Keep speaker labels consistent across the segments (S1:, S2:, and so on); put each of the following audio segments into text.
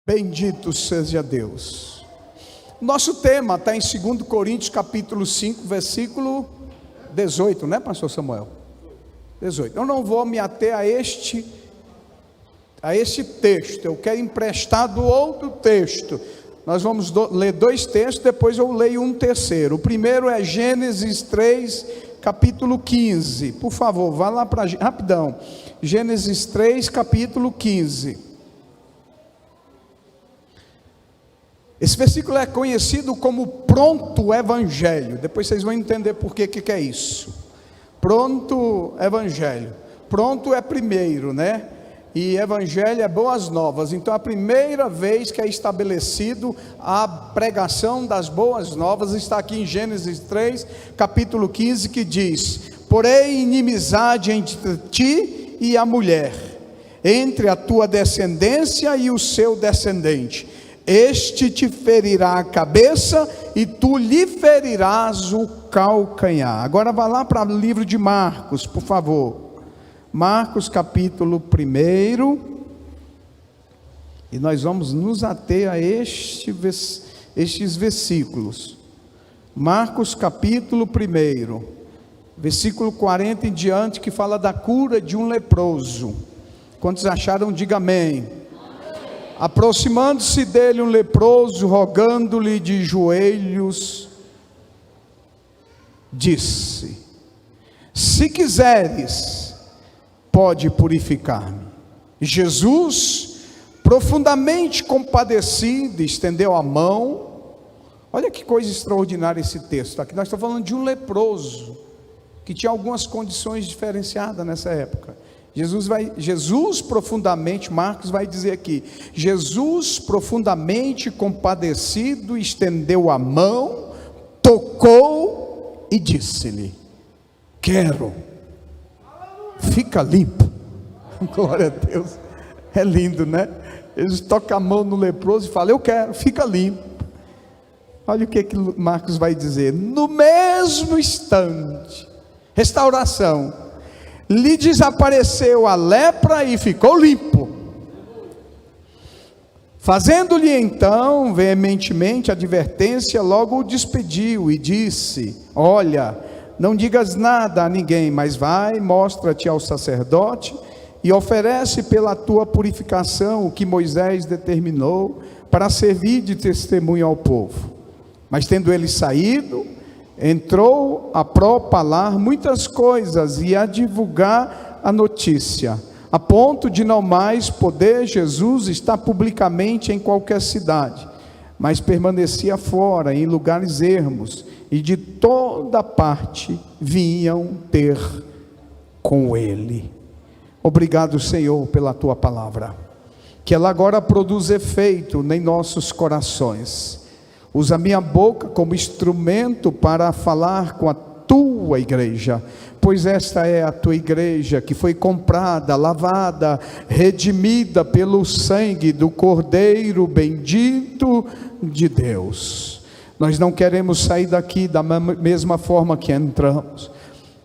S1: Bendito seja Deus. Nosso tema está em 2 Coríntios capítulo 5, versículo 18, né, pastor Samuel? 18. Eu não vou me ater a este texto, eu quero emprestar do outro texto. Nós vamos ler dois textos, depois eu leio um terceiro. O primeiro é Gênesis 3, capítulo 15. Por favor, vá lá para rapidão. Gênesis 3, capítulo 15. Esse versículo é conhecido como pronto evangelho. Depois vocês vão entender por que é isso. Pronto evangelho. Pronto é primeiro, né? E evangelho é boas novas. Então a primeira vez que é estabelecido a pregação das boas novas está aqui em Gênesis 3, capítulo 15, que diz: porém inimizade entre ti e a mulher, entre a tua descendência e o seu descendente. Este te ferirá a cabeça e tu lhe ferirás o calcanhar. Agora vá lá para o livro de Marcos, por favor. Marcos capítulo 1. E nós vamos nos ater a estes versículos. Marcos capítulo 1, versículo 40 em diante, que fala da cura de um leproso. Quantos acharam, diga amém. Aproximando-se dele um leproso, rogando-lhe de joelhos, disse: se quiseres, pode purificar-me. Jesus, profundamente compadecido, estendeu a mão. Olha que coisa extraordinária esse texto. Aqui nós estamos falando de um leproso, que tinha algumas condições diferenciadas nessa época. Jesus profundamente, Marcos vai dizer aqui, Jesus profundamente compadecido, estendeu a mão, tocou e disse-lhe: quero, fica limpo. Glória a Deus, é lindo, né? Jesus toca a mão no leproso e fala: eu quero, fica limpo. Olha o que Marcos vai dizer: no mesmo instante, restauração, lhe desapareceu a lepra e ficou limpo. Fazendo-lhe então veementemente advertência, logo o despediu e disse: olha, não digas nada a ninguém, mas vai, mostra-te ao sacerdote e oferece pela tua purificação o que Moisés determinou, para servir de testemunho ao povo. Mas tendo ele saído, entrou a propalar muitas coisas e a divulgar a notícia, a ponto de não mais poder Jesus estar publicamente em qualquer cidade, mas permanecia fora, em lugares ermos, e de toda parte vinham ter com ele. Obrigado, Senhor, pela tua palavra, que ela agora produz efeito em nossos corações. Usa a minha boca como instrumento para falar com a tua igreja, pois esta é a tua igreja que foi comprada, lavada, redimida pelo sangue do Cordeiro bendito de Deus. Nós não queremos sair daqui da mesma forma que entramos.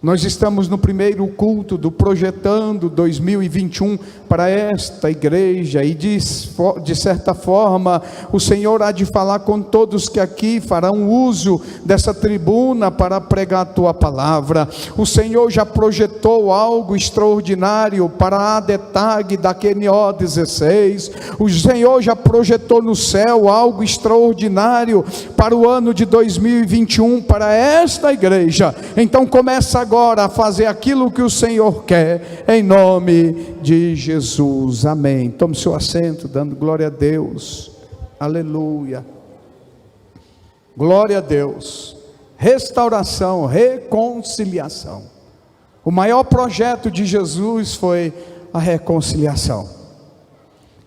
S1: Nós estamos no primeiro culto do Projetando 2021 para esta igreja, e de certa forma o Senhor há de falar com todos que aqui farão uso dessa tribuna para pregar a tua palavra. O Senhor já projetou algo extraordinário para a ADETAG da QNO 16, o Senhor já projetou no céu algo extraordinário para o ano de 2021 para esta igreja. Então começa agora a fazer aquilo que o Senhor quer, em nome de Jesus, amém. Tome seu assento, dando glória a Deus, aleluia, glória a Deus. Restauração, reconciliação. O maior projeto de Jesus foi a reconciliação,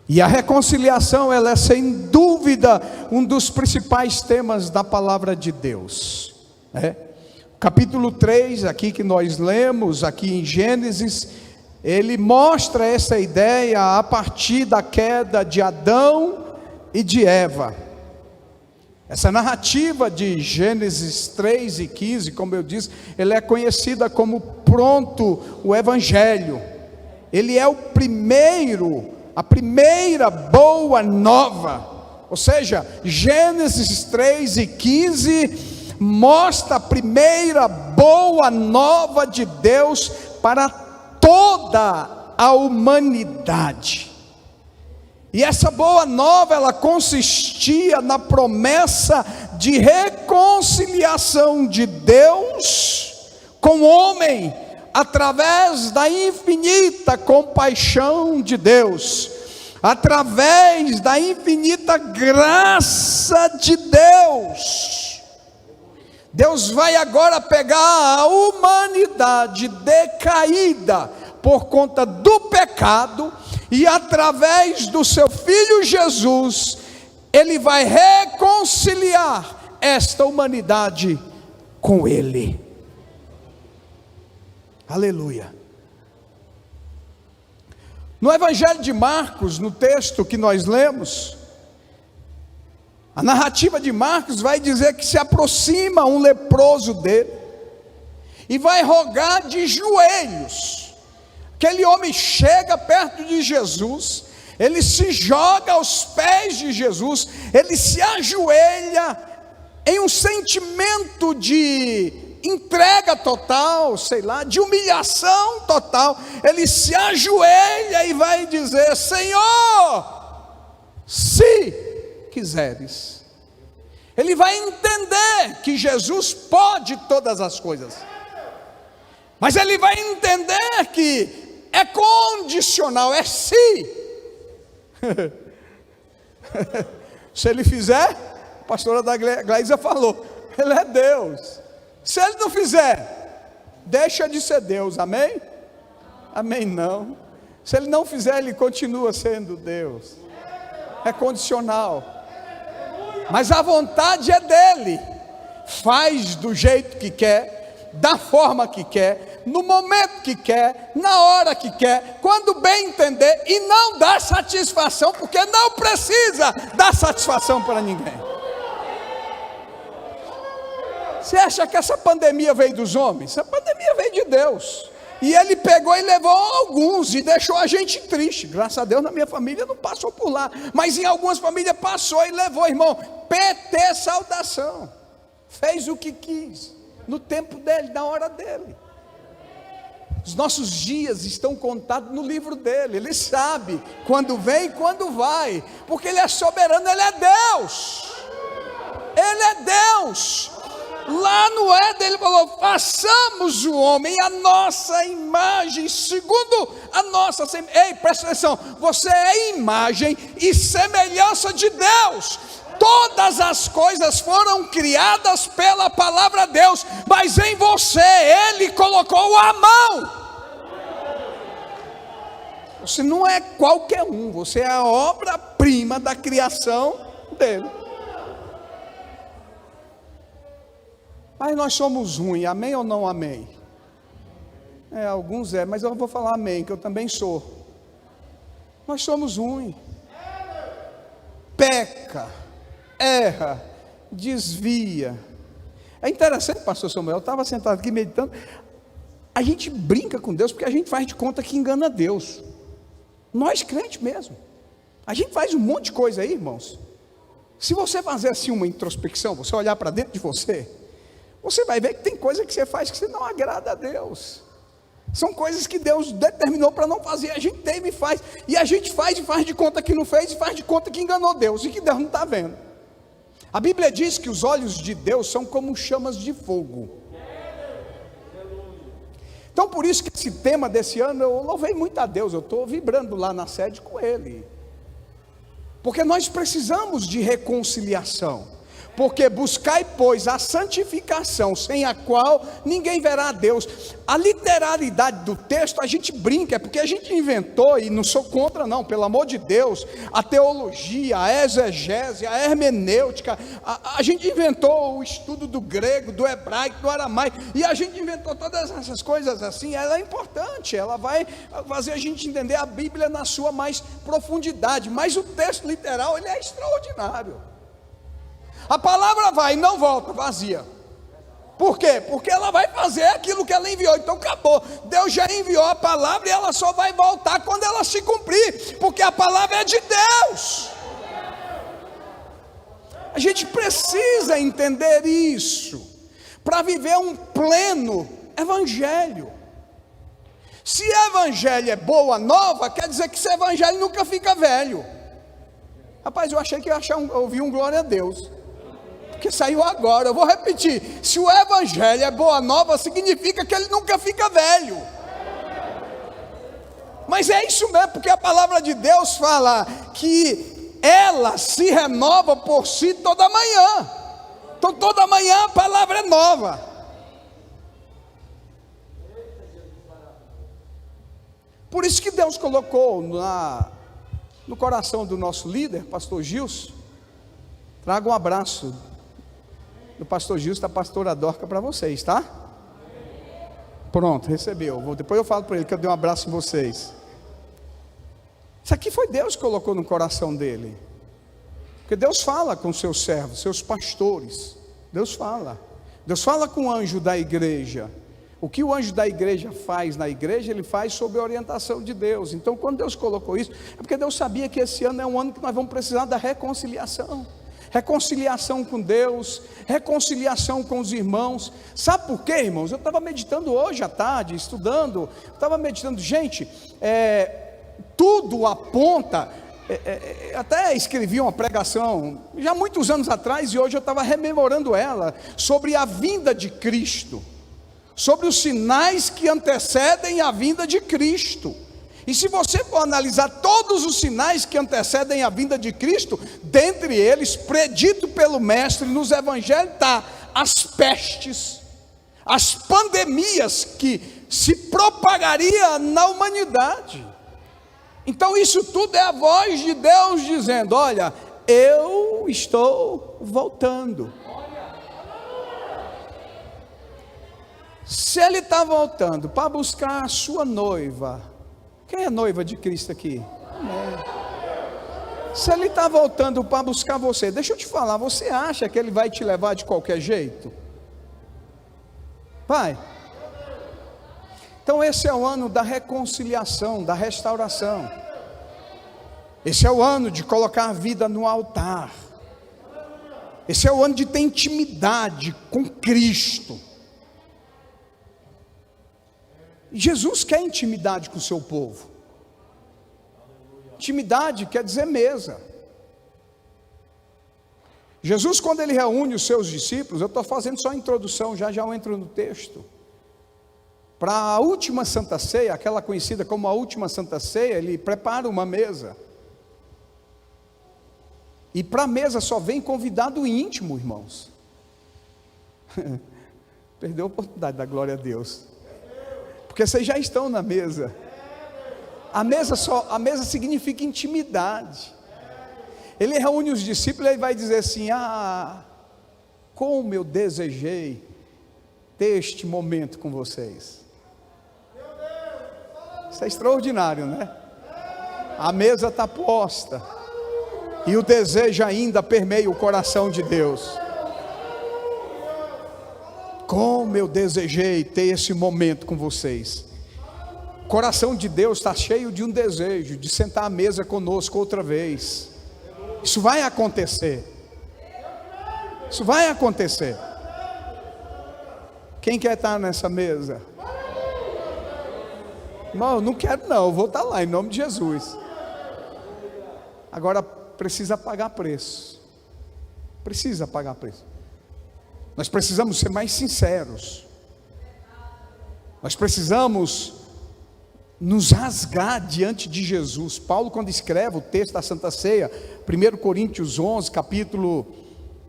S1: e a reconciliação, ela é sem dúvida um dos principais temas da palavra de Deus, né? Capítulo 3, aqui que nós lemos, aqui em Gênesis, ele mostra essa ideia a partir da queda de Adão e de Eva. Essa narrativa de Gênesis 3 e 15, como eu disse, ela é conhecida como pronto o Evangelho. Ele é o primeiro a primeira boa nova. Ou seja, Gênesis 3:15 mostra a primeira boa nova de Deus para toda a humanidade. E essa boa nova, ela consistia na promessa de reconciliação de Deus com o homem, através da infinita compaixão de Deus, através da infinita graça de Deus. Deus vai agora pegar a humanidade decaída por conta do pecado, e através do seu Filho Jesus, Ele vai reconciliar esta humanidade com Ele. Aleluia. No Evangelho de Marcos, no texto que nós lemos, a narrativa de Marcos vai dizer que se aproxima um leproso dele, e vai rogar de joelhos. Aquele homem chega perto de Jesus, ele se joga aos pés de Jesus, ele se ajoelha em um sentimento de entrega total, sei lá, de humilhação total. Ele se ajoelha e vai dizer: Senhor, se quiseres. Ele vai entender que Jesus pode todas as coisas, mas ele vai entender que é condicional, é se. Se ele fizer, a pastora da Glaísa falou, ele é Deus. Se ele não fizer, deixa de ser Deus, amém? Amém não. Se ele não fizer, ele continua sendo Deus. É condicional. Mas a vontade é dele. Faz do jeito que quer, da forma que quer, no momento que quer, na hora que quer, quando bem entender, e não dá satisfação, porque não precisa dar satisfação para ninguém. Você acha que essa pandemia veio dos homens? Essa pandemia veio de Deus. E Ele pegou e levou alguns e deixou a gente triste. Graças a Deus na minha família não passou por lá, mas em algumas famílias passou e levou, irmão. PT saudação. Fez o que quis, no tempo dele, na hora dele. Os nossos dias estão contados no livro dele. Ele sabe quando vem e quando vai, porque Ele é soberano, Ele é Deus. Ele é Deus. Lá no Éden Ele falou: façamos o homem a nossa imagem, segundo a nossa. Ei, presta atenção, você é imagem e semelhança de Deus. Todas as coisas foram criadas pela palavra de Deus, mas em você Ele colocou a mão. Você não é qualquer um, você é a obra-prima da criação dele. Mas nós somos ruins, amém ou não amém? Alguns mas eu vou falar amém, que eu também sou. Nós somos ruins. Peca, erra, desvia. É interessante, pastor Samuel, eu estava sentado aqui meditando. A gente brinca com Deus porque a gente faz de conta que engana Deus. Nós crentes mesmo. A gente faz um monte de coisa aí, irmãos. Se você fazer assim uma introspecção, você olhar para dentro de você, você vai ver que tem coisa que você faz que você não agrada a Deus. São coisas que Deus determinou para não fazer, a gente teve e faz. E a gente faz e faz de conta que não fez, e faz de conta que enganou Deus, e que Deus não está vendo. A Bíblia diz que os olhos de Deus são como chamas de fogo. Então por isso que esse tema desse ano, eu louvei muito a Deus, eu estou vibrando lá na sede com Ele. Porque nós precisamos de reconciliação. Porque buscai, pois, a santificação, sem a qual ninguém verá a Deus. A literalidade do texto, a gente brinca, porque a gente inventou, e não sou contra não, pelo amor de Deus, a teologia, a exegese, a hermenêutica, a gente inventou o estudo do grego, do hebraico, do aramaico, e a gente inventou todas essas coisas assim. Ela é importante, ela vai fazer a gente entender a Bíblia na sua mais profundidade, mas o texto literal, ele é extraordinário. A palavra vai e não volta vazia. Por quê? Porque ela vai fazer aquilo que ela enviou. Então acabou. Deus já enviou a palavra e ela só vai voltar quando ela se cumprir, porque a palavra é de Deus. A gente precisa entender isso para viver um pleno evangelho. Se evangelho é boa nova, quer dizer que esse evangelho nunca fica velho. Rapaz, eu achei que ia ouvir um glória a Deus, porque saiu agora. Eu vou repetir: se o evangelho é boa nova, significa que ele nunca fica velho. Mas é isso mesmo, porque a palavra de Deus fala que ela se renova por si toda manhã. Então toda manhã a palavra é nova. Por isso que Deus colocou no coração do nosso líder, pastor Gilson. Traga um abraço do pastor Gilson, da pastora Dorca, para vocês, tá? Pronto, recebeu. Depois eu falo para ele que eu dei um abraço em vocês. Isso aqui foi Deus que colocou no coração dele. Porque Deus fala com seus servos, seus pastores. Deus fala com o anjo da igreja. O que o anjo da igreja faz na igreja, ele faz sob a orientação de Deus. Então quando Deus colocou isso, é porque Deus sabia que esse ano é um ano que nós vamos precisar da reconciliação. Reconciliação com Deus, reconciliação com os irmãos. Sabe por quê, irmãos? Eu estava meditando hoje à tarde, estudando. Estava meditando, gente, tudo aponta. Até escrevi uma pregação já muitos anos atrás, e hoje eu estava rememorando ela, sobre a vinda de Cristo, sobre os sinais que antecedem a vinda de Cristo. E se você for analisar todos os sinais que antecedem a vinda de Cristo, dentre eles, predito pelo mestre nos evangelhos, está as pestes, as pandemias que se propagaria na humanidade. Então isso tudo é a voz de Deus dizendo: olha, eu estou voltando. Se ele está voltando para buscar a sua noiva, quem é noiva de Cristo aqui? Amém. Se ele está voltando para buscar você, deixa eu te falar, você acha que ele vai te levar de qualquer jeito? Vai. Então esse é o ano da reconciliação, da restauração. Esse é o ano de colocar a vida no altar. Esse é o ano de ter intimidade com Cristo. Jesus quer intimidade com o seu povo. Intimidade quer dizer mesa. Jesus, quando ele reúne os seus discípulos, eu estou fazendo só a introdução, já eu entro no texto. Para a última Santa Ceia, aquela conhecida como a última Santa Ceia, ele prepara uma mesa. E para a mesa só vem convidado íntimo, irmãos. Perdeu a oportunidade da glória a Deus. Porque vocês já estão na mesa. A mesa significa intimidade. Ele reúne os discípulos e vai dizer assim: como eu desejei ter este momento com vocês. Isso é extraordinário, né? A mesa está posta e o desejo ainda permeia o coração de Deus. Como eu desejei ter esse momento com vocês. O coração de Deus está cheio de um desejo de sentar à mesa conosco outra vez. Isso vai acontecer. Isso vai acontecer. Quem quer estar nessa mesa? Irmão, não quero não, eu vou estar lá em nome de Jesus. Agora precisa pagar preço. Precisa pagar preço. Nós precisamos ser mais sinceros. Nós precisamos nos rasgar diante de Jesus. Paulo, quando escreve o texto da Santa Ceia, 1 Coríntios 11, capítulo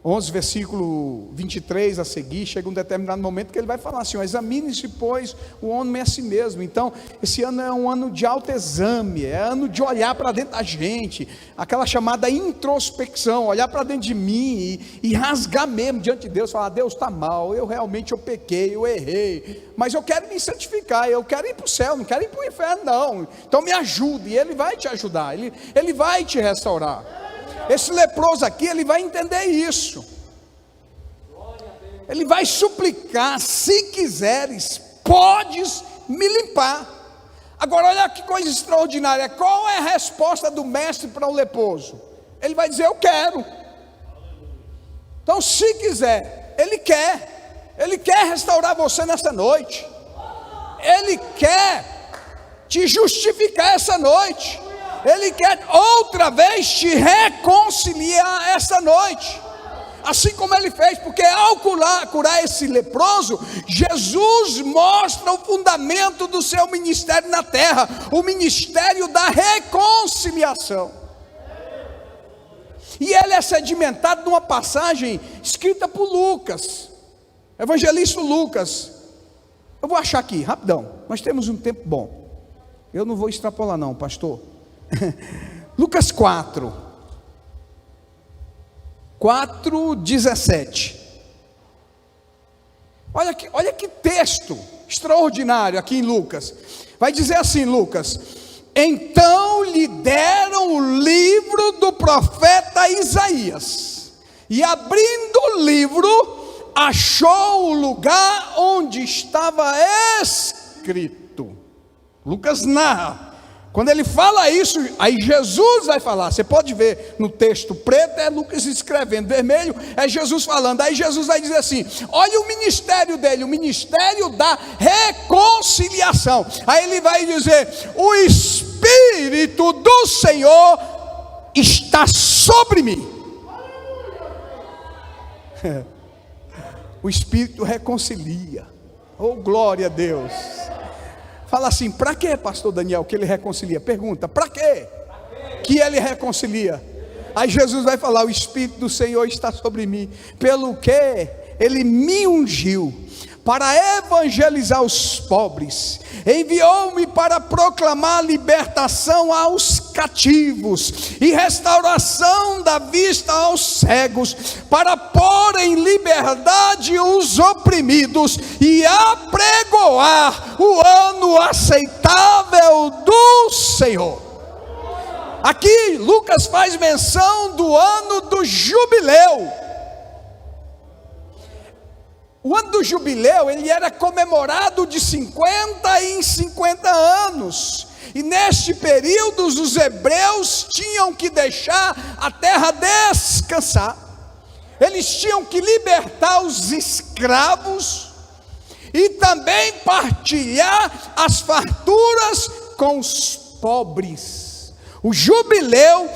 S1: 11, versículo 23 a seguir, chega um determinado momento que ele vai falar assim: examine-se, pois, o homem a si mesmo. Então, esse ano é um ano de autoexame, é ano de olhar para dentro da gente, aquela chamada introspecção, olhar para dentro de mim e rasgar mesmo diante de Deus, falar: Deus, está mal, eu pequei, eu errei, mas eu quero me santificar, eu quero ir para o céu, não quero ir para o inferno não, então me ajude. E ele vai te ajudar, ele vai te restaurar. Esse leproso aqui, ele vai entender isso. Ele vai suplicar: se quiseres, podes me limpar. Agora olha que coisa extraordinária. Qual é a resposta do mestre para o leproso? Ele vai dizer: eu quero. Então, se quiser, Ele quer restaurar você nessa noite. Ele quer te justificar essa noite. Ele quer outra vez te reconciliar essa noite. Assim como Ele fez, porque ao curar esse leproso, Jesus mostra o fundamento do seu ministério na terra, o ministério da reconciliação. E ele é sedimentado numa passagem escrita por Lucas, evangelista Lucas. Eu vou achar aqui, rapidão, nós temos um tempo bom. Eu não vou extrapolar não, pastor. Lucas 4:17. Olha que texto extraordinário aqui em Lucas. Vai dizer assim, Lucas: então lhe deram o livro do profeta Isaías, e abrindo o livro, achou o lugar onde estava escrito. Lucas narra. Quando ele fala isso, aí Jesus vai falar. Você pode ver no texto preto, é Lucas escrevendo, vermelho é Jesus falando. Aí Jesus vai dizer assim: olha o ministério dele, o ministério da reconciliação. Aí ele vai dizer: o Espírito do Senhor está sobre mim. O Espírito reconcilia. Oh, glória a Deus. Fala assim: para que, pastor Daniel, que ele reconcilia? Pergunta: para quê que ele reconcilia? Aí Jesus vai falar: o Espírito do Senhor está sobre mim, pelo que ele me ungiu para evangelizar os pobres, enviou-me para proclamar libertação aos cativos e restauração da vista aos cegos, para pôr em liberdade os oprimidos e apregoar o ano aceitável do Senhor. Aqui Lucas faz menção do ano do jubileu. O ano do jubileu, ele era comemorado de 50 em 50 anos. E neste período, os hebreus tinham que deixar a terra descansar. Eles tinham que libertar os escravos e também partilhar as farturas com os pobres. O jubileu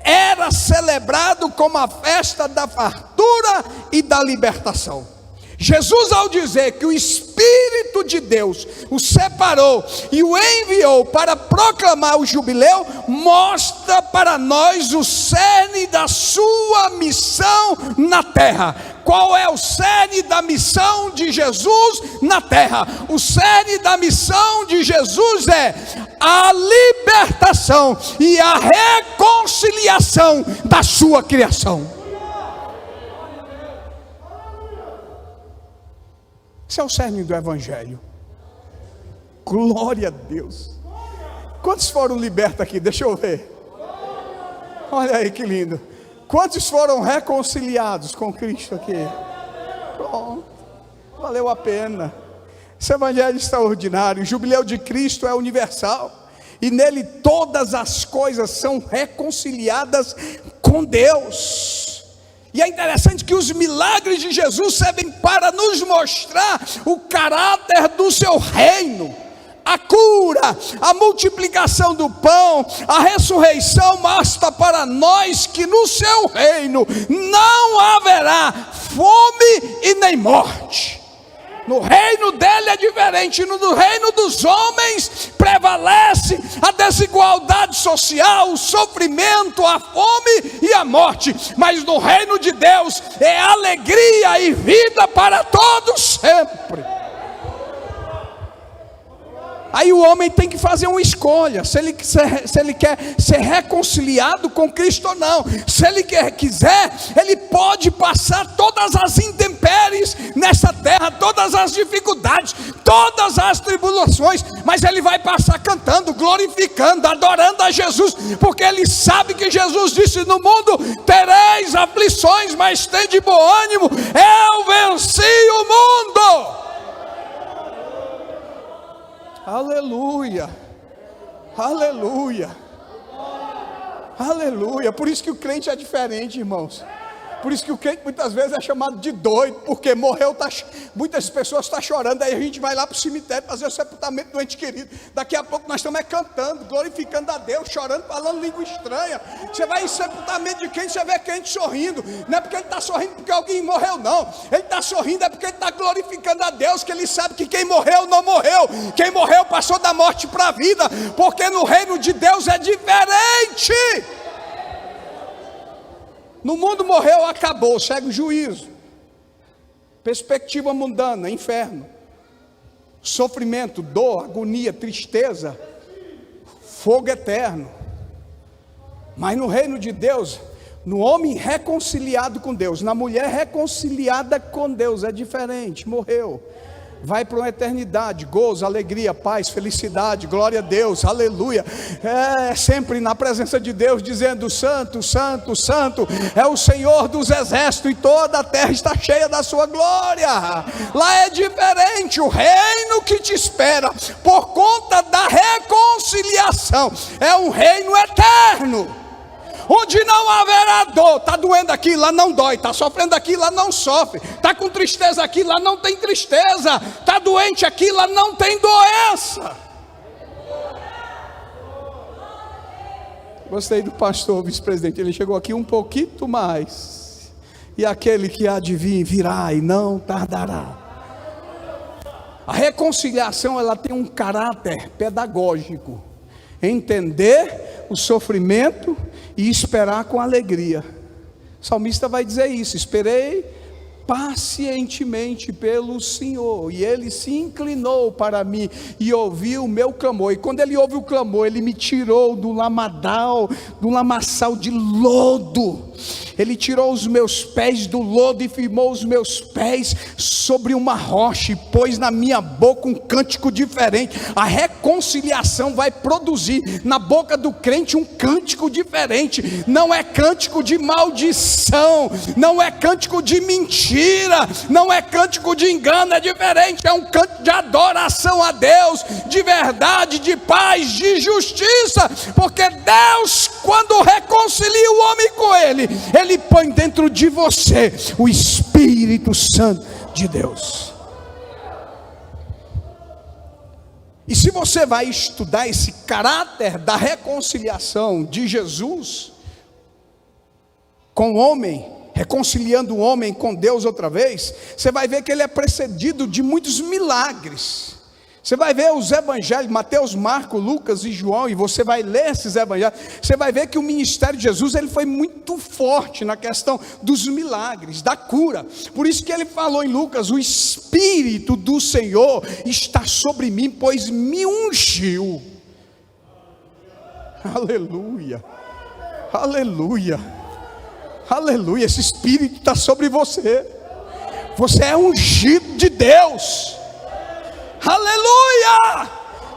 S1: era celebrado como a festa da fartura e da libertação. Jesus, ao dizer que o Espírito de Deus o separou e o enviou para proclamar o jubileu, mostra para nós o cerne da sua missão na terra. Qual é o cerne da missão de Jesus na terra? O cerne da missão de Jesus é a libertação e a reconciliação da sua criação. Esse é o cerne do Evangelho. Glória a Deus. Quantos foram libertos aqui? Deixa eu ver. Olha aí que lindo. Quantos foram reconciliados com Cristo aqui? Pronto. Valeu a pena. Esse Evangelho é extraordinário. O jubileu de Cristo é universal. E nele todas as coisas são reconciliadas com Deus. E é interessante que os milagres de Jesus servem para nos mostrar o caráter do seu reino. A cura, a multiplicação do pão, a ressurreição mostra para nós que no seu reino não haverá fome e nem morte. No reino dele é diferente. No reino dos homens prevalece a desigualdade social, o sofrimento, a fome e a morte. Mas no reino de Deus é alegria e vida para todos sempre. Aí o homem tem que fazer uma escolha, se ele quer ser reconciliado com Cristo ou não. Se ele quiser, ele pode passar todas as intempéries nessa terra, todas as dificuldades, todas as tribulações, mas ele vai passar cantando, glorificando, adorando a Jesus, porque ele sabe que Jesus disse: no mundo tereis aflições, mas tende bom ânimo, eu venci o mundo. Aleluia, aleluia, aleluia. Por isso que o crente é diferente, irmãos. Por isso que o crente muitas vezes é chamado de doido, porque morreu, muitas pessoas estão chorando, aí a gente vai lá para o cemitério fazer o sepultamento do ente querido. Daqui a pouco nós estamos cantando, glorificando a Deus, chorando, falando língua estranha. Você vai em sepultamento de quem? Você vê crente sorrindo. Não é porque ele está sorrindo porque alguém morreu, não. Ele está sorrindo é porque ele está glorificando a Deus, que ele sabe que quem morreu não morreu. Quem morreu passou da morte para a vida, porque no reino de Deus é diferente. No mundo morreu, acabou, segue o juízo, perspectiva mundana, inferno, sofrimento, dor, agonia, tristeza, fogo eterno. Mas no reino de Deus, no homem reconciliado com Deus, na mulher reconciliada com Deus, é diferente. Morreu, vai para uma eternidade, gozo, alegria, paz, felicidade, glória a Deus, aleluia. É sempre na presença de Deus, dizendo: santo, santo, santo é o Senhor dos exércitos, e toda a terra está cheia da sua glória. Lá é diferente. O reino que te espera por conta da reconciliação é um reino eterno, onde não haverá dor. Está doendo aqui, lá não dói. Está sofrendo aqui, lá não sofre. Está com tristeza aqui, lá não tem tristeza. Está doente aqui, lá não tem doença. Gostei do pastor vice-presidente, ele chegou aqui um pouquinho mais. E aquele que há de vir, virá e não tardará. A reconciliação, ela tem um caráter pedagógico. Entender o sofrimento e esperar com alegria. O salmista vai dizer isso: esperei pacientemente pelo Senhor, e Ele se inclinou para mim e ouviu o meu clamor. E quando Ele ouve o clamor, Ele me tirou do lamaçal de lodo. Ele tirou os meus pés do lodo e firmou os meus pés sobre uma rocha, e pôs na minha boca um cântico diferente. A reconciliação vai produzir na boca do crente um cântico diferente. Não é cântico de maldição, não é cântico de mentira, não é cântico de engano, é diferente. É um cântico de adoração a Deus, de verdade, de paz, de justiça. Porque Deus, quando reconcilia o homem com Ele, Ele põe dentro de você o Espírito Santo de Deus. E se você vai estudar esse caráter da reconciliação de Jesus com o homem, reconciliando o homem com Deus outra vez, você vai ver que ele é precedido de muitos milagres. Você vai ver os evangelhos, Mateus, Marcos, Lucas e João, e você vai ler esses evangelhos, você vai ver que o ministério de Jesus, ele foi muito forte na questão dos milagres, da cura. Por isso que ele falou em Lucas: o Espírito do Senhor está sobre mim, pois me ungiu. Aleluia, aleluia, aleluia. Esse Espírito está sobre você. Você é ungido de Deus. Aleluia,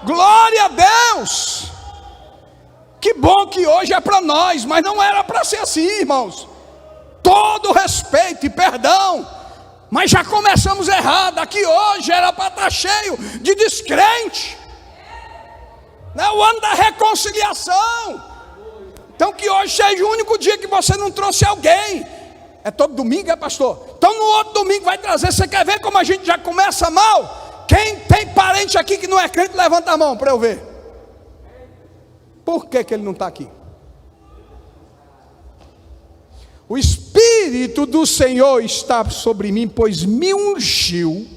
S1: glória a Deus. Que bom que hoje é para nós, mas não era para ser assim, irmãos. Todo respeito e perdão, mas já começamos errado. Aqui hoje era para estar cheio de descrente. Não é o ano da reconciliação. Então que hoje seja o único dia que você não trouxe alguém. É todo domingo, é, pastor? Então no outro domingo vai trazer. Você quer ver como a gente já começa mal? Quem tem parente aqui que não é crente, levanta a mão para eu ver. Por que ele não está aqui? O Espírito do Senhor está sobre mim, pois me ungiu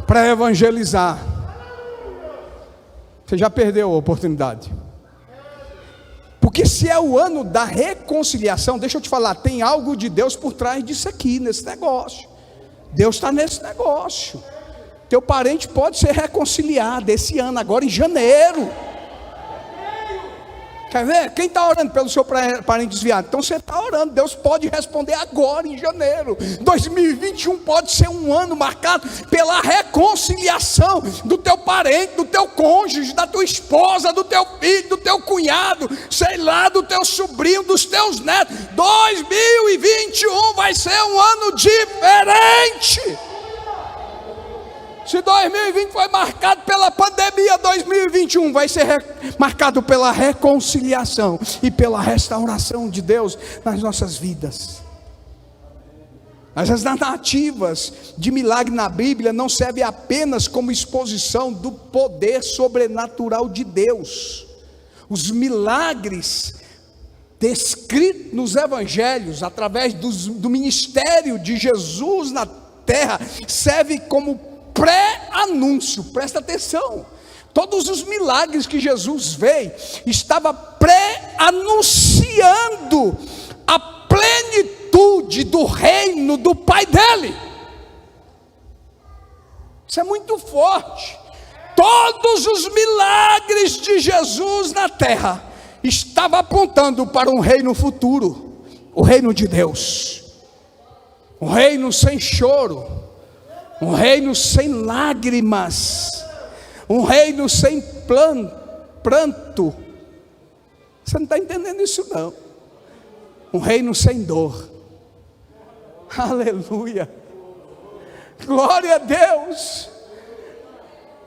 S1: para evangelizar. Você já perdeu a oportunidade. Porque se é o ano da reconciliação, deixa eu te falar, tem algo de Deus por trás disso aqui, nesse negócio. Deus está nesse negócio. Teu parente pode ser reconciliado esse ano, agora em janeiro. Quer ver? Quem está orando pelo seu parente desviado? Então você está orando, Deus pode responder agora em janeiro. 2021 pode ser um ano marcado pela reconciliação do teu parente, do teu cônjuge, da tua esposa, do teu filho, do teu cunhado, sei lá, do teu sobrinho, dos teus netos. 2021 vai ser um ano diferente. Se 2020 foi marcado pela pandemia, 2021 vai ser marcado pela reconciliação e pela restauração de Deus nas nossas vidas. Mas as narrativas de milagre na Bíblia não servem apenas como exposição do poder sobrenatural de Deus. Os milagres descritos nos evangelhos, através do ministério de Jesus na terra, servem como pré-anúncio. Presta atenção, todos os milagres que Jesus veio, estava pré-anunciando a plenitude do reino do Pai dele. Isso é muito forte. Todos os milagres de Jesus na terra estavam apontando para um reino futuro, o reino de Deus, um reino sem choro, um reino sem lágrimas, um reino sem pranto. Você não está entendendo isso não. Um reino sem dor. Aleluia, glória a Deus.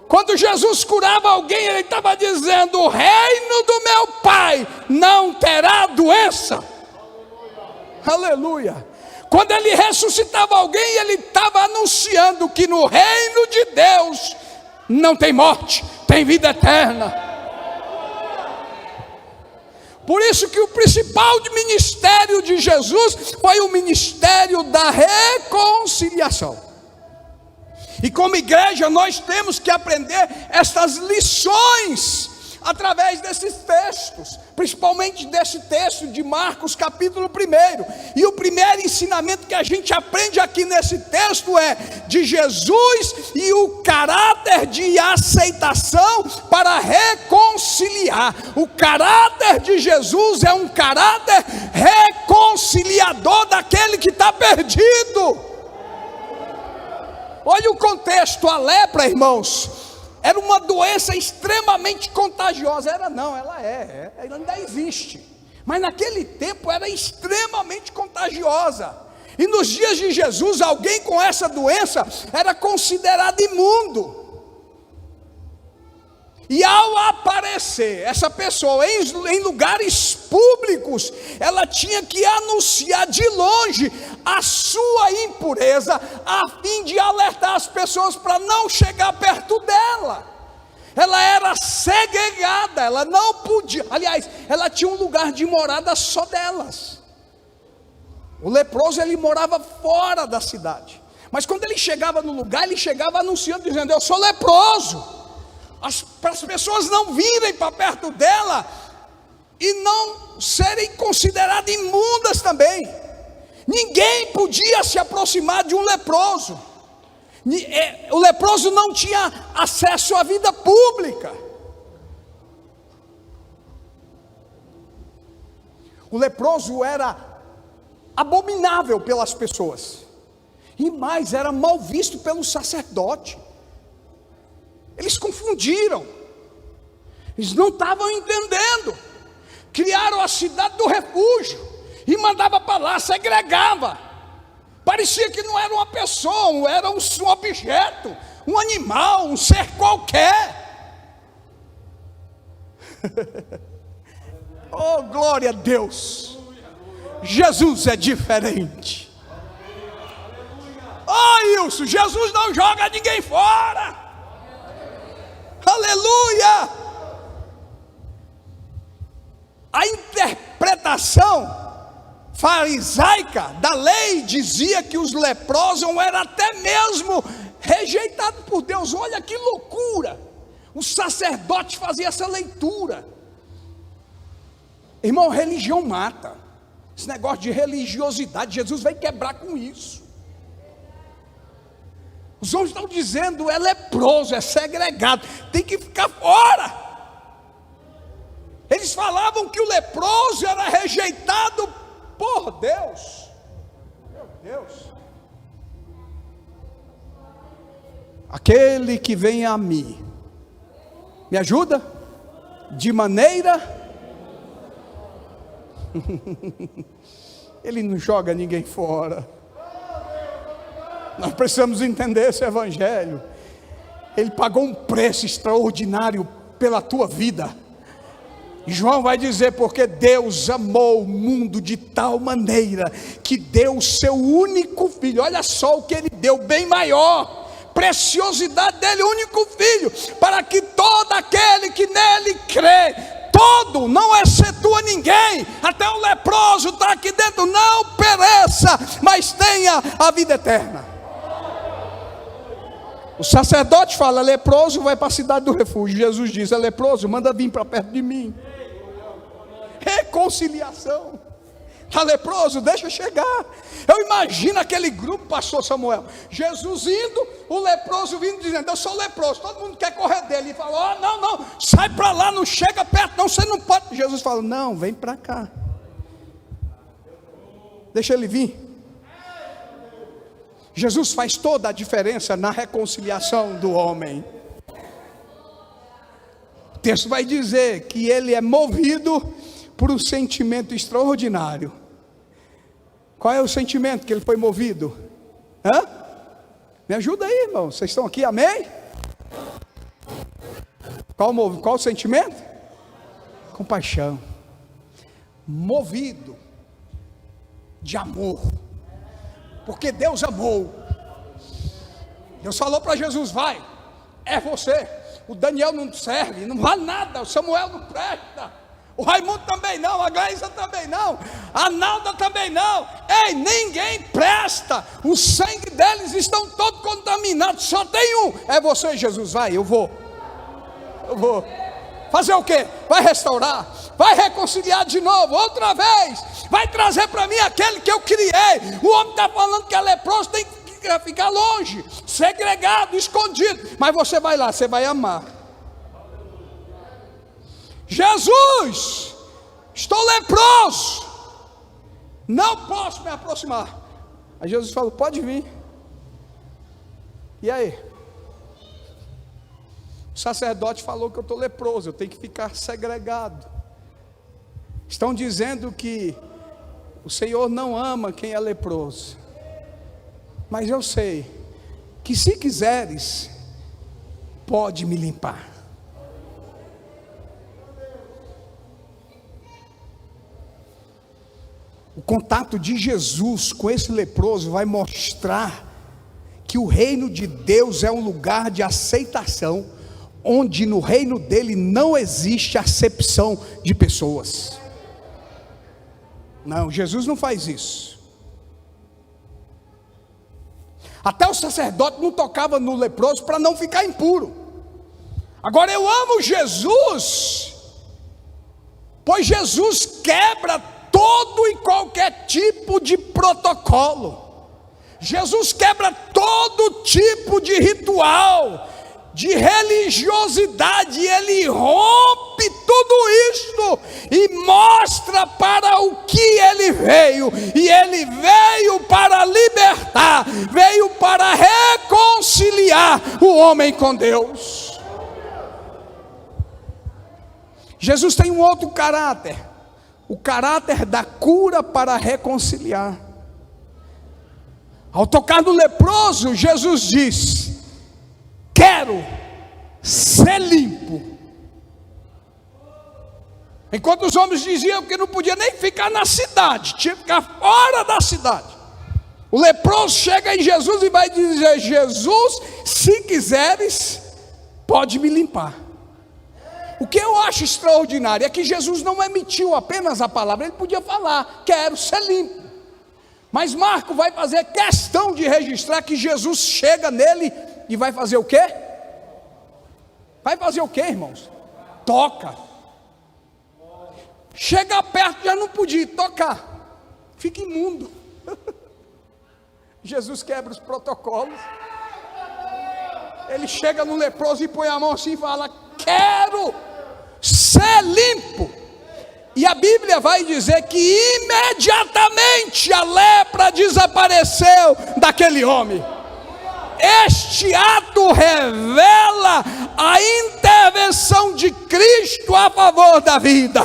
S1: Quando Jesus curava alguém, ele estava dizendo: o reino do meu Pai não terá doença. Aleluia. Quando ele ressuscitava alguém, ele estava anunciando que no reino de Deus não tem morte, tem vida eterna. Por isso que o principal ministério de Jesus foi o ministério da reconciliação. E como igreja nós temos que aprender estas lições através desses textos, principalmente desse texto de Marcos capítulo 1. E o primeiro ensinamento que a gente aprende aqui nesse texto é de Jesus e o caráter de aceitação para reconciliar. O caráter de Jesus é um caráter reconciliador daquele que está perdido. Olha o contexto. A lepra, irmãos, era uma doença extremamente contagiosa. Ela ainda existe. Mas naquele tempo era extremamente contagiosa. E nos dias de Jesus, alguém com essa doença era considerado imundo. E ao aparecer essa pessoa em lugares públicos, ela tinha que anunciar de longe a sua impureza, a fim de alertar as pessoas para não chegar perto dela. Ela era segregada, ela não podia, aliás, ela tinha um lugar de morada só delas. O leproso, ele morava fora da cidade, mas quando ele chegava no lugar, ele chegava anunciando, dizendo: eu sou leproso. Para as pessoas não virem para perto dela e não serem consideradas imundas também. Ninguém podia se aproximar de um leproso. O leproso não tinha acesso à vida pública. O leproso era abominável pelas pessoas, e mais, era mal visto pelo sacerdote. Eles confundiram, eles não estavam entendendo. Criaram a cidade do refúgio e mandava para lá, segregava. Parecia que não era uma pessoa, era um objeto, um animal, um ser qualquer. Oh, glória a Deus. Jesus é diferente. Oh, Wilson, Jesus não joga ninguém fora. Aleluia! A interpretação farisaica da lei dizia que os leprosos eram até mesmo rejeitados por Deus. Olha que loucura! O sacerdote fazia essa leitura. Irmão, religião mata. Esse negócio de religiosidade, Jesus vai quebrar com isso. Os homens estão dizendo: é leproso, é segregado, tem que ficar fora. Eles falavam que o leproso era rejeitado por Deus. Meu Deus. Aquele que vem a mim, me ajuda? De maneira Ele não joga ninguém fora. Nós precisamos entender esse evangelho. Ele pagou um preço extraordinário pela tua vida. E João vai dizer: porque Deus amou o mundo de tal maneira que deu o seu único filho. Olha só o que ele deu, bem maior, preciosidade dele, único filho, para que todo aquele que nele crê, todo, não excetua ninguém, até o leproso está aqui dentro, não pereça, mas tenha a vida eterna. O sacerdote fala: leproso vai para a cidade do refúgio. Jesus diz: é leproso, manda vir para perto de mim. Reconciliação. Está leproso, deixa chegar. Eu imagino aquele grupo, pastor Samuel, Jesus indo, o leproso vindo dizendo: eu sou leproso, todo mundo quer correr dele. E fala: oh, não, sai para lá, não chega perto, não, você não pode. Jesus fala: não, vem para cá, deixa ele vir. Jesus faz toda a diferença na reconciliação do homem. O texto vai dizer que ele é movido por um sentimento extraordinário. Qual é o sentimento que ele foi movido? Me ajuda aí, irmão. Vocês estão aqui, amém? Qual o sentimento? Compaixão. Movido de amor. Porque Deus amou. Deus falou para Jesus: vai, é você. O Daniel não serve, não vale nada. O Samuel não presta. O Raimundo também não, a Gleisa também não, a Nalda também não. Ei, ninguém presta. O sangue deles estão todos contaminados. Só tem um, é você, Jesus. Vai, eu vou. Fazer o quê? Vai restaurar, vai reconciliar de novo, outra vez. Vai trazer para mim aquele que eu criei. O homem está falando que é leproso, tem que ficar longe, segregado, escondido. Mas você vai lá, você vai amar. Jesus, estou leproso, não posso me aproximar. Aí Jesus falou: pode vir. E aí? O sacerdote falou que eu estou leproso, eu tenho que ficar segregado. Estão dizendo que o Senhor não ama quem é leproso. Mas eu sei que se quiseres, pode me limpar. O contato de Jesus com esse leproso vai mostrar que o reino de Deus é um lugar de aceitação, onde no reino dele não existe acepção de pessoas. Não, Jesus não faz isso. Até o sacerdote não tocava no leproso para não ficar impuro. Agora eu amo Jesus, pois Jesus quebra todo e qualquer tipo de protocolo. Jesus quebra todo tipo de ritual, de religiosidade. Ele rompe tudo isto e mostra para o que ele veio. E ele veio para libertar, veio para reconciliar o homem com Deus. Jesus tem um outro caráter, o caráter da cura para reconciliar. Ao tocar no leproso, Jesus diz: quero ser limpo. Enquanto os homens diziam que não podia nem ficar na cidade, tinha que ficar fora da cidade, o leproso chega em Jesus e vai dizer: Jesus, se quiseres, pode me limpar. O que eu acho extraordinário é que Jesus não emitiu apenas a palavra, ele podia falar: quero ser limpo. Mas Marco vai fazer questão de registrar que Jesus chega nele e vai fazer o quê? Vai fazer o quê, irmãos? Toca. Chega perto, já não podia tocar, fica imundo. Jesus quebra os protocolos. Ele chega no leproso e põe a mão assim e fala: quero ser limpo. E a Bíblia vai dizer que imediatamente a lepra desapareceu daquele homem. Este ato revela a intervenção de Cristo a favor da vida.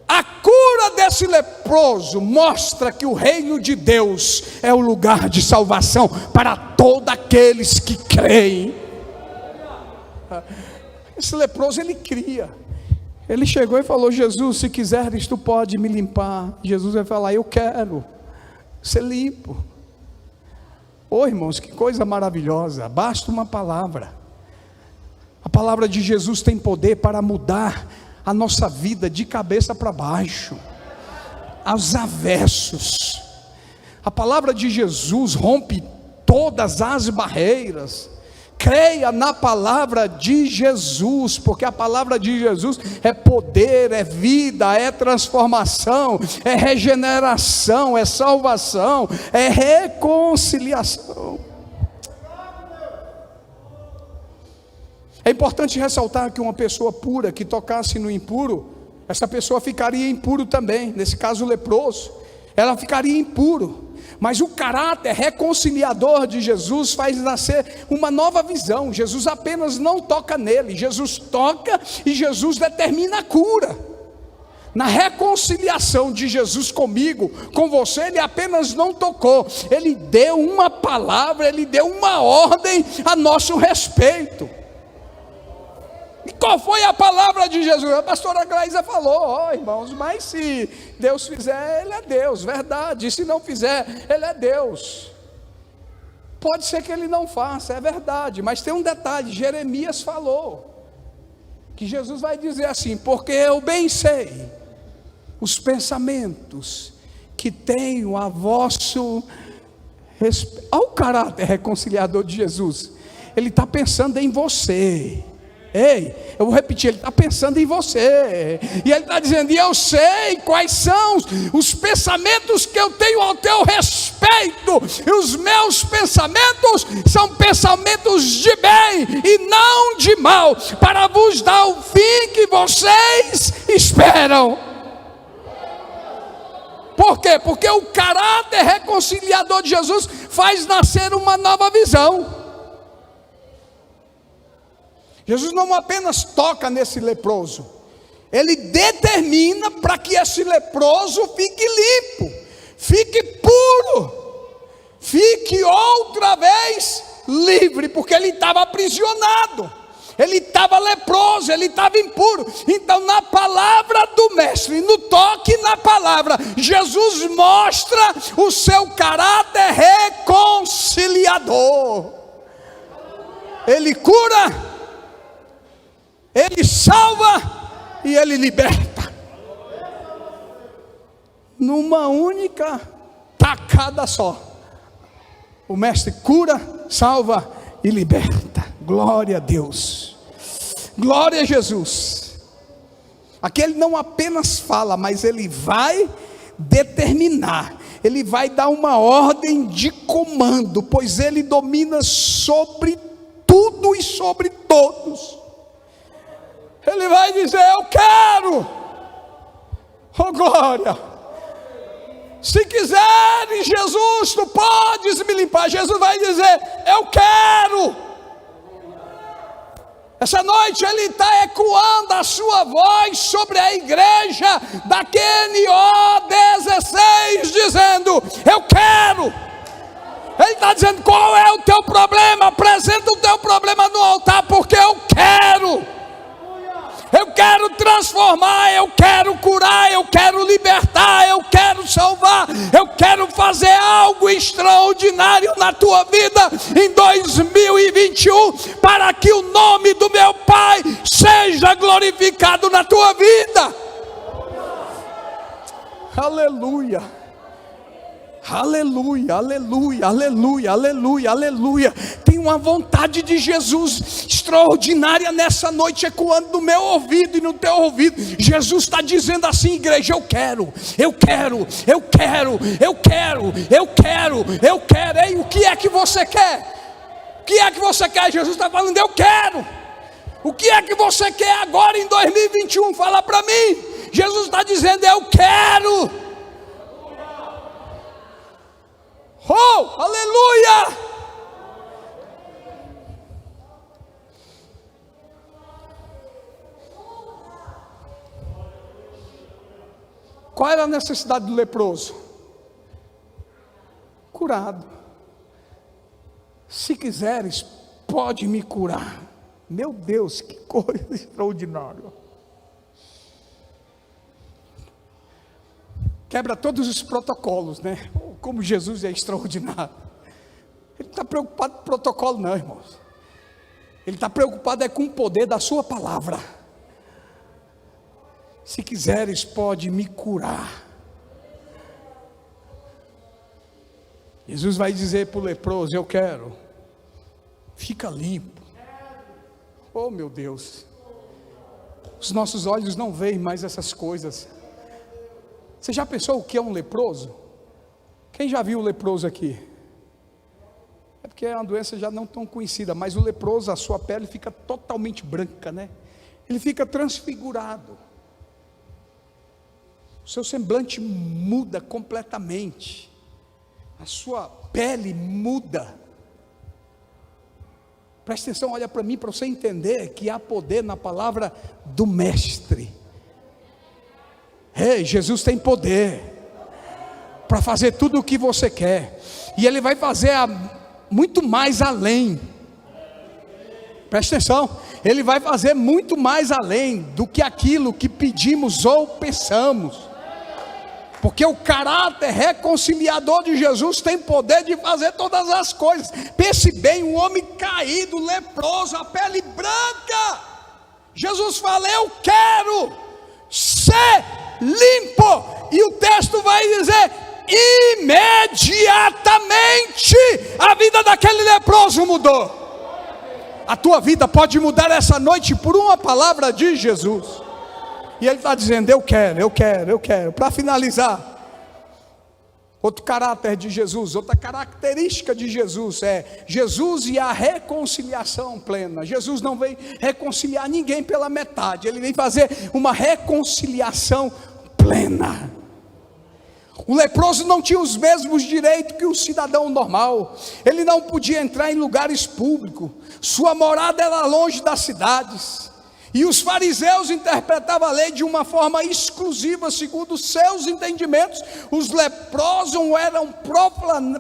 S1: A cura desse leproso mostra que o reino de Deus é o lugar de salvação para todos aqueles que creem. Esse leproso, ele cria. Ele chegou e falou: Jesus, se quiseres, tu pode me limpar. Jesus vai falar: eu quero ser limpo. Oh, irmãos, que coisa maravilhosa. Basta uma palavra. A palavra de Jesus tem poder para mudar a nossa vida de cabeça para baixo, aos avessos. A palavra de Jesus rompe todas as barreiras. Creia na palavra de Jesus, porque a palavra de Jesus é poder, é vida, é transformação, é regeneração, é salvação, é reconciliação. É importante ressaltar que uma pessoa pura que tocasse no impuro, essa pessoa ficaria impuro também. Nesse caso, o leproso, ela ficaria impuro. Mas o caráter reconciliador de Jesus faz nascer uma nova visão. Jesus apenas não toca nele, Jesus toca e Jesus determina a cura. Na reconciliação de Jesus comigo, com você, ele apenas não tocou, ele deu uma palavra, ele deu uma ordem a nosso respeito. E qual foi a palavra de Jesus? A pastora Glaísa falou: irmãos, mas se Deus fizer, ele é Deus, verdade. E se não fizer, ele é Deus. Pode ser que ele não faça, é verdade. Mas tem um detalhe: Jeremias falou que Jesus vai dizer assim: porque eu bem sei os pensamentos que tenho a vosso respeito. Olha o caráter reconciliador de Jesus. Ele está pensando em você. Ei, eu vou repetir, ele está pensando em você. E ele está dizendo: e eu sei quais são os pensamentos que eu tenho ao teu respeito. E os meus pensamentos são pensamentos de bem e não de mal, para vos dar o fim que vocês esperam. Por quê? Porque o caráter reconciliador de Jesus faz nascer uma nova visão. Jesus não apenas toca nesse leproso, ele determina para que esse leproso fique limpo, fique puro, fique outra vez livre, porque ele estava aprisionado, ele estava leproso, ele estava impuro. Então, na palavra do mestre, no toque na palavra, Jesus mostra o seu caráter reconciliador. Ele cura, ele salva e ele liberta. Numa única tacada só, o mestre cura, salva e liberta. Glória a Deus, glória a Jesus. Aqui ele não apenas fala, mas ele vai determinar, ele vai dar uma ordem de comando, pois ele domina sobre tudo e sobre todos. Ele vai dizer: eu quero, oh glória, se quiseres, Jesus, tu podes me limpar. Jesus vai dizer: eu quero. Essa noite ele está ecoando a sua voz sobre a igreja da QNO 16, dizendo: eu quero. Ele está dizendo: qual é o teu problema? Apresenta o teu problema no altar, porque eu quero. Eu quero transformar, eu quero curar, eu quero libertar, eu quero salvar, eu quero fazer algo extraordinário na tua vida em 2021, para que o nome do meu Pai seja glorificado na tua vida. Aleluia, Aleluia, aleluia, aleluia, aleluia, aleluia. Tem uma vontade de Jesus extraordinária nessa noite ecoando no meu ouvido e no teu ouvido. Jesus está dizendo assim, igreja: eu quero, eu quero, eu quero, eu quero, eu quero, eu quero. Ei, o que é que você quer? O que é que você quer? Jesus está falando: eu quero. O que é que você quer agora em 2021? Fala para mim. Jesus está dizendo: eu quero. Oh, aleluia! Qual era a necessidade do leproso? Curado. Se quiseres, pode me curar. Meu Deus, que coisa extraordinária. Quebra todos os protocolos, né? Como Jesus é extraordinário. Ele não está preocupado com protocolo não, irmãos. Ele está preocupado com o poder da sua palavra. Se quiseres, pode me curar. Jesus vai dizer para o leproso: eu quero. Fica limpo. Oh, meu Deus. Os nossos olhos não veem mais essas coisas. Você já pensou o que é um leproso? Quem já viu o leproso aqui? É porque é uma doença já não tão conhecida, mas o leproso, a sua pele fica totalmente branca, né? Ele fica transfigurado. O seu semblante muda completamente. A sua pele muda. Presta atenção, olha para mim, para você entender que há poder na palavra do mestre. Ei, Jesus tem poder para fazer tudo o que você quer, e Ele vai fazer muito mais além. Presta atenção, Ele vai fazer muito mais além do que aquilo que pedimos ou pensamos, porque o caráter reconciliador de Jesus tem poder de fazer todas as coisas. Pense bem, um homem caído, leproso, a pele branca. Jesus fala: eu quero ser limpo. E o texto vai dizer: imediatamente a vida daquele leproso mudou. A tua vida pode mudar essa noite por uma palavra de Jesus. E Ele está dizendo: eu quero, eu quero, eu quero. Para finalizar, outro caráter de Jesus, outra característica de Jesus é Jesus e a reconciliação plena. Jesus não vem reconciliar ninguém pela metade, Ele vem fazer uma reconciliação plena. O leproso não tinha os mesmos direitos que o cidadão normal. Ele não podia entrar em lugares públicos. Sua morada era longe das cidades. E os fariseus interpretavam a lei de uma forma exclusiva, segundo seus entendimentos. Os leprosos eram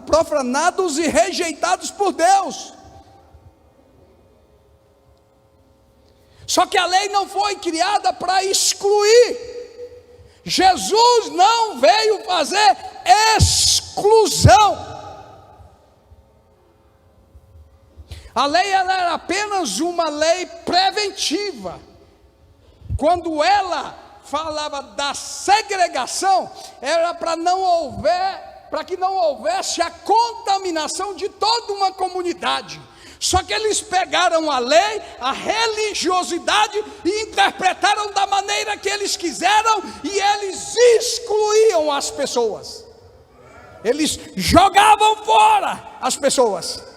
S1: profanados e rejeitados por Deus. Só que a lei não foi criada para excluir. Jesus não veio fazer exclusão. A lei ela era apenas uma lei preventiva. Quando ela falava da segregação, era para que não houvesse a contaminação de toda uma comunidade. Só que eles pegaram a lei, a religiosidade e interpretaram da maneira que eles quiseram, e eles excluíam as pessoas. Eles jogavam fora as pessoas.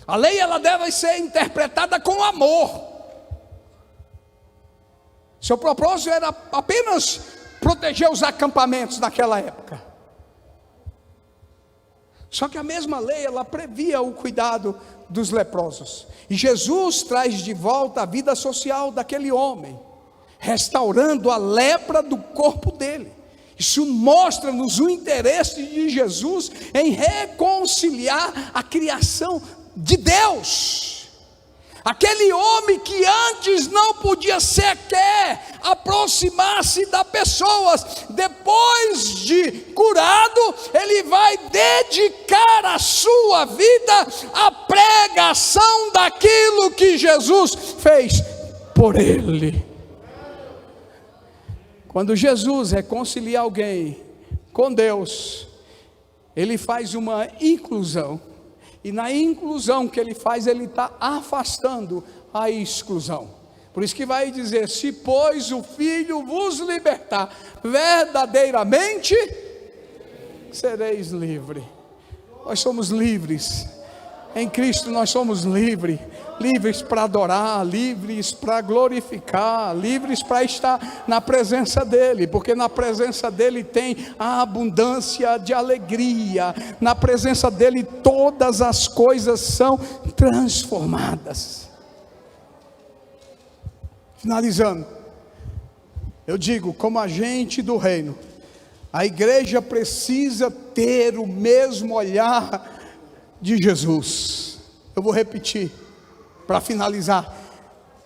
S1: A lei ela deve ser interpretada com amor. Seu propósito era apenas proteger os acampamentos naquela época. Só que a mesma lei, ela previa o cuidado dos leprosos. E Jesus traz de volta a vida social daquele homem, restaurando a lepra do corpo dele. Isso mostra-nos o interesse de Jesus em reconciliar a criação de Deus. Aquele homem que antes não podia sequer aproximar-se das pessoas, depois de curado, ele vai dedicar a sua vida à pregação daquilo que Jesus fez por ele. Quando Jesus reconcilia alguém com Deus, Ele faz uma inclusão. E na inclusão que Ele faz, Ele está afastando a exclusão. Por isso que vai dizer: se pois o Filho vos libertar, verdadeiramente sereis livres. Nós somos livres. Em Cristo nós somos livres. Livres para adorar, livres para glorificar, livres para estar na presença dEle, porque na presença dEle tem a abundância de alegria, na presença dEle todas as coisas são transformadas. Finalizando, eu digo, como agente do reino, a igreja precisa ter o mesmo olhar de Jesus. Eu vou repetir para finalizar: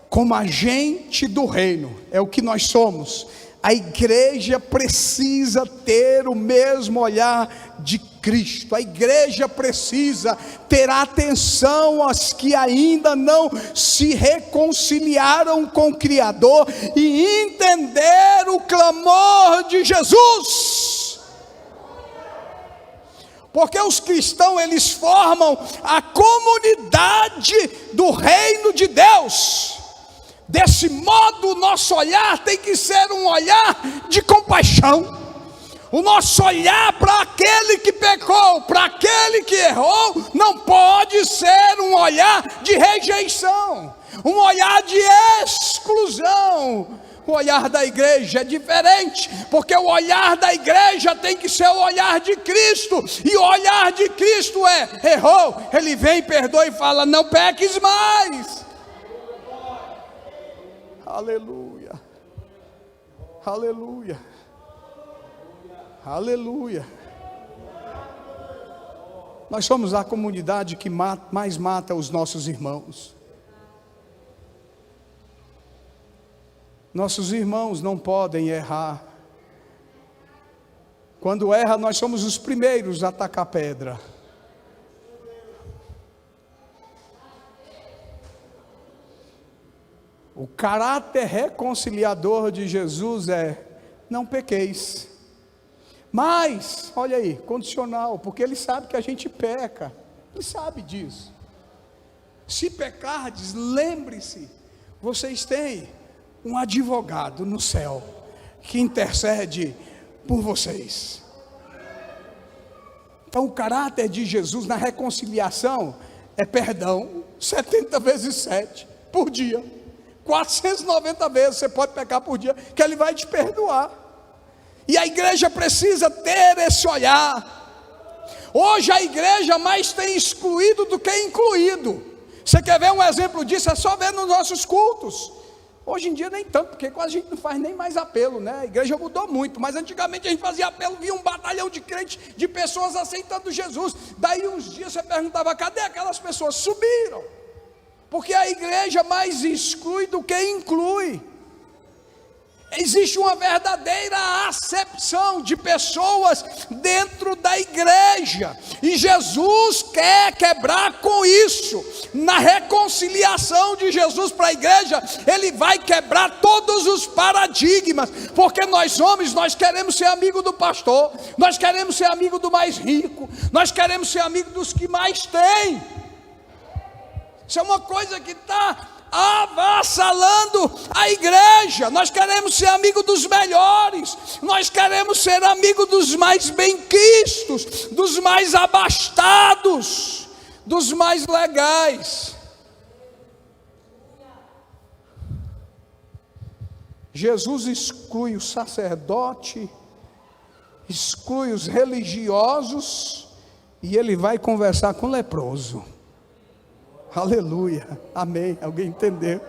S1: como agente do reino, é o que nós somos. A igreja precisa ter o mesmo olhar de Cristo. A igreja precisa ter atenção às que ainda não se reconciliaram com o Criador e entender o clamor de Jesus. Porque os cristãos, eles formam a comunidade do reino de Deus. Desse modo, o nosso olhar tem que ser um olhar de compaixão. O nosso olhar para aquele que pecou, para aquele que errou, não pode ser um olhar de rejeição, um olhar de exclusão. O olhar da igreja é diferente, porque o olhar da igreja tem que ser o olhar de Cristo, e o olhar de Cristo é: errou, Ele vem, perdoa e fala: não peques mais. Aleluia, aleluia, aleluia. Nós somos a comunidade que mais mata os nossos irmãos. Nossos irmãos não podem errar. Quando erra, nós somos os primeiros a atacar pedra. O caráter reconciliador de Jesus é: não pequeis. Mas, olha aí, condicional, porque Ele sabe que a gente peca. Ele sabe disso. Se pecardes, lembre-se, vocês têm um advogado no céu que intercede por vocês. Então o caráter de Jesus na reconciliação é perdão 70 vezes 7 por dia. 490 vezes você pode pecar por dia, que Ele vai te perdoar. E a igreja precisa ter esse olhar. Hoje a igreja mais tem excluído do que incluído. Você quer ver um exemplo disso? É só ver nos nossos cultos. Hoje em dia nem tanto, porque quase a gente não faz nem mais apelo, né? A igreja mudou muito, mas antigamente a gente fazia apelo, via um batalhão de crentes, de pessoas aceitando Jesus. Daí uns dias você perguntava: cadê aquelas pessoas? Subiram. Porque a igreja mais exclui do que inclui. Existe uma verdadeira acepção de pessoas dentro da igreja, e Jesus quer quebrar com isso. Na reconciliação de Jesus para a igreja, Ele vai quebrar todos os paradigmas, porque nós homens, nós queremos ser amigo do pastor, nós queremos ser amigo do mais rico, nós queremos ser amigo dos que mais têm. Isso é uma coisa que está avassalando a igreja. Nós queremos ser amigo dos melhores, nós queremos ser amigo dos mais benquistos, dos mais abastados, dos mais legais. Jesus exclui o sacerdote, exclui os religiosos, e Ele vai conversar com o leproso. Aleluia, amém, alguém entendeu?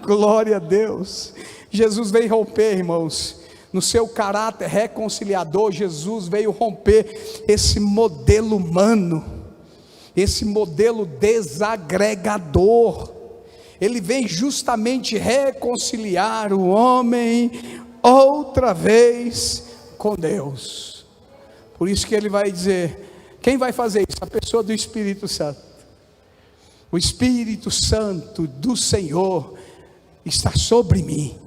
S1: Glória a Deus. Jesus veio romper, irmãos, no seu caráter reconciliador. Jesus veio romper esse modelo humano, esse modelo desagregador. Ele vem justamente reconciliar o homem outra vez com Deus. Por isso que Ele vai dizer: quem vai fazer isso? A pessoa do Espírito Santo. O Espírito Santo do Senhor está sobre mim,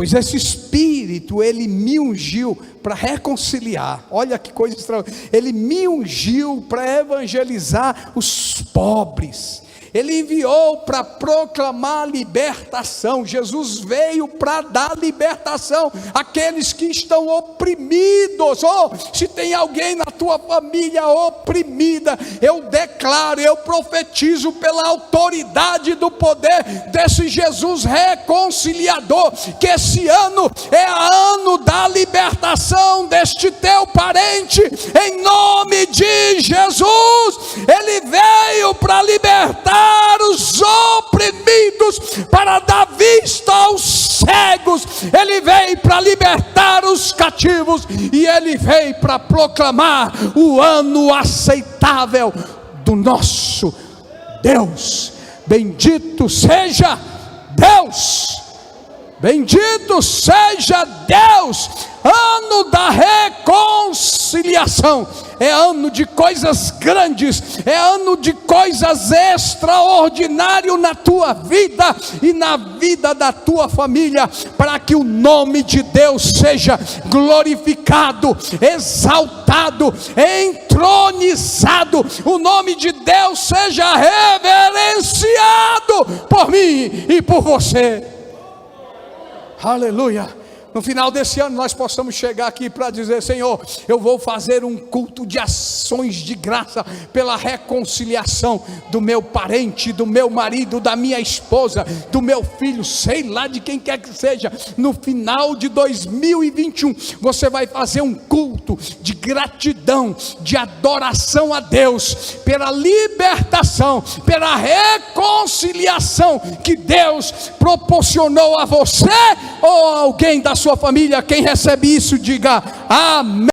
S1: Pois esse Espírito, Ele me ungiu para reconciliar. Olha que coisa extraordinária. Ele me ungiu para evangelizar os pobres. Ele enviou para proclamar libertação. Jesus veio para dar libertação àqueles que estão oprimidos. Se tem alguém na tua família oprimida, eu declaro, eu profetizo pela autoridade do poder desse Jesus reconciliador, que esse ano é ano da libertação deste teu parente, em nome de Jesus. Ele veio para libertar os oprimidos, para dar vista aos cegos. Ele veio para libertar os cativos, e Ele veio para proclamar o ano aceitável do nosso Deus. Bendito seja Deus, bendito seja Deus. Ano da reconciliação, é ano de coisas grandes, é ano de coisas extraordinárias na tua vida e na vida da tua família, para que o nome de Deus seja glorificado, exaltado, entronizado, o nome de Deus seja reverenciado por mim e por você. Aleluia. No final desse ano nós possamos chegar aqui para dizer: Senhor, eu vou fazer um culto de ações de graça pela reconciliação do meu parente, do meu marido, da minha esposa, do meu filho, sei lá de quem quer que seja. No final de 2021 você vai fazer um culto de gratidão, de adoração a Deus pela libertação, pela reconciliação que Deus proporcionou a você ou a alguém da sua família. Quem recebe isso, diga amém.